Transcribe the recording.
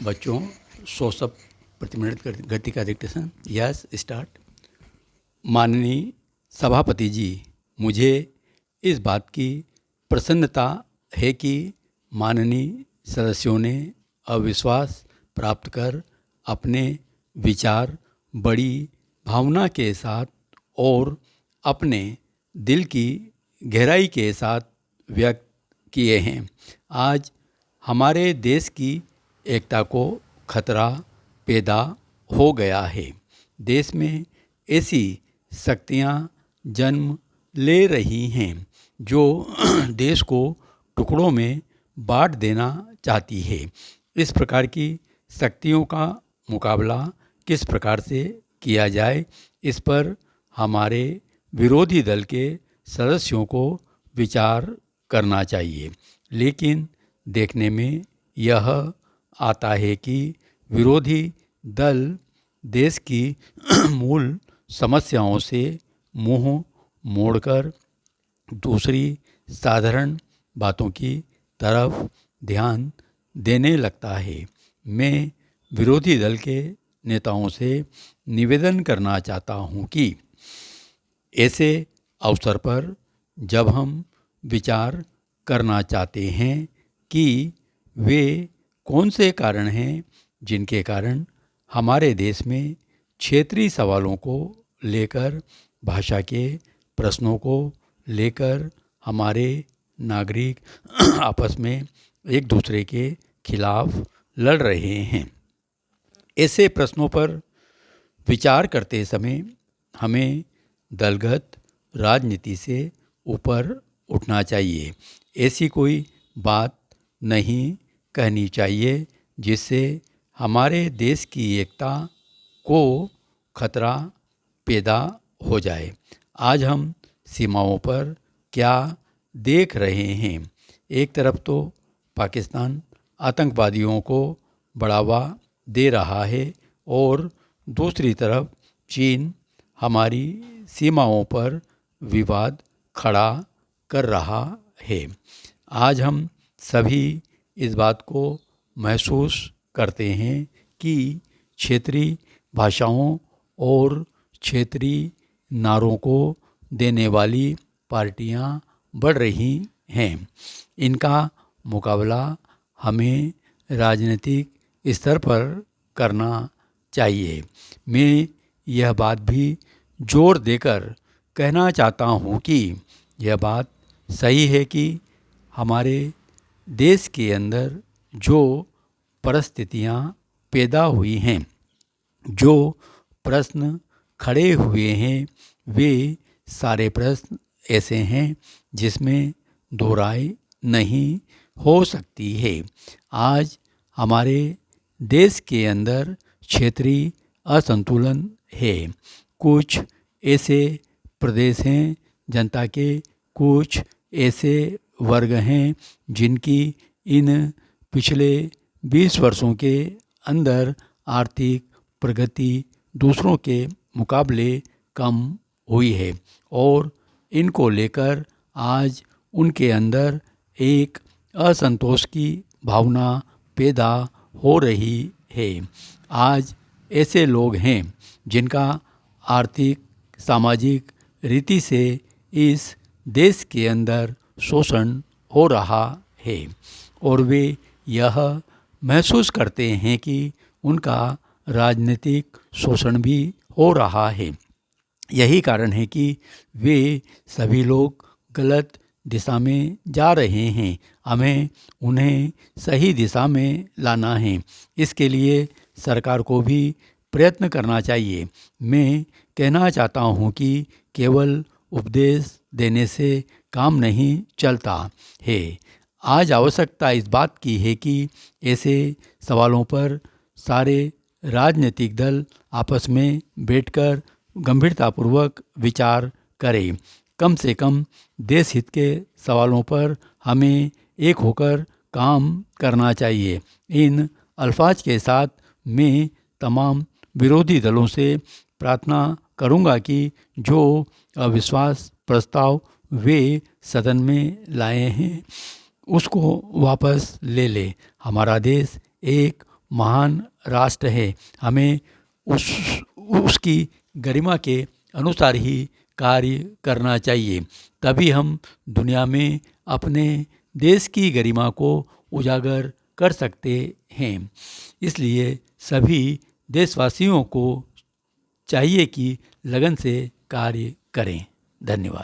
बच्चों, 100 शब्द प्रति मिनट गति का डिक्टेशन। Yes, start. माननीय सभापति जी, मुझे इस बात की प्रसन्नता है कि माननीय सदस्यों ने अविश्वास प्राप्त कर अपने विचार बड़ी भावना के साथ और अपने दिल की गहराई के साथ व्यक्त किए हैं। आज हमारे देश की एकता को खतरा पैदा हो गया है। देश में ऐसी शक्तियां जन्म ले रही हैं जो देश को टुकड़ों में बांट देना चाहती है। इस प्रकार की शक्तियों का मुकाबला किस प्रकार से किया जाए, इस पर हमारे विरोधी दल के सदस्यों को विचार करना चाहिए। लेकिन देखने में यह आता है कि विरोधी दल देश की मूल समस्याओं से मुंह मोड़कर दूसरी साधारण बातों की तरफ ध्यान देने लगता है। मैं विरोधी दल के नेताओं से निवेदन करना चाहता हूं कि ऐसे अवसर पर जब हम विचार करना चाहते हैं कि वे कौन से कारण हैं जिनके कारण हमारे देश में क्षेत्रीय सवालों को लेकर, भाषा के प्रश्नों को लेकर हमारे नागरिक आपस में एक दूसरे के खिलाफ लड़ रहे हैं। ऐसे प्रश्नों पर विचार करते समय हमें दलगत राजनीति से ऊपर उठना चाहिए। ऐसी कोई बात नहीं कहनी चाहिए जिससे हमारे देश की एकता को खतरा पैदा हो जाए। आज हम सीमाओं पर क्या देख रहे हैं? एक तरफ तो पाकिस्तान आतंकवादियों को बढ़ावा दे रहा है और दूसरी तरफ चीन हमारी सीमाओं पर विवाद खड़ा कर रहा है। आज हम सभी इस बात को महसूस करते हैं कि क्षेत्रीय भाषाओं और क्षेत्रीय नारों को देने वाली पार्टियां बढ़ रही हैं। इनका मुकाबला हमें राजनीतिक स्तर पर करना चाहिए। मैं यह बात भी जोर देकर कहना चाहता हूँ कि यह बात सही है कि हमारे देश के अंदर जो परिस्थितियाँ पैदा हुई हैं, जो प्रश्न खड़े हुए हैं, वे सारे प्रश्न ऐसे हैं जिसमें दो राय नहीं हो सकती है। आज हमारे देश के अंदर क्षेत्रीय असंतुलन है। कुछ ऐसे प्रदेश हैं, जनता के कुछ ऐसे वर्ग हैं जिनकी इन पिछले 20 वर्षों के अंदर आर्थिक प्रगति दूसरों के मुकाबले कम हुई है और इनको लेकर आज उनके अंदर एक असंतोष की भावना पैदा हो रही है। आज ऐसे लोग हैं जिनका आर्थिक सामाजिक रीति से इस देश के अंदर शोषण हो रहा है और वे यह महसूस करते हैं कि उनका राजनीतिक शोषण भी हो रहा है। यही कारण है कि वे सभी लोग गलत दिशा में जा रहे हैं। हमें उन्हें सही दिशा में लाना है। इसके लिए सरकार को भी प्रयत्न करना चाहिए। मैं कहना चाहता हूँ कि केवल उपदेश देने से काम नहीं चलता है। आज आवश्यकता इस बात की है कि ऐसे सवालों पर सारे राजनीतिक दल आपस में बैठकर गंभीरतापूर्वक विचार करें। कम से कम देश हित के सवालों पर हमें एक होकर काम करना चाहिए। इन अल्फाज के साथ मैं तमाम विरोधी दलों से प्रार्थना करूंगा कि जो अविश्वास प्रस्ताव वे सदन में लाए हैं उसको वापस ले ले। हमारा देश एक महान राष्ट्र है। हमें उसकी गरिमा के अनुसार ही कार्य करना चाहिए, तभी हम दुनिया में अपने देश की गरिमा को उजागर कर सकते हैं। इसलिए सभी देशवासियों को चाहिए कि लगन से कार्य करें। धन्यवाद।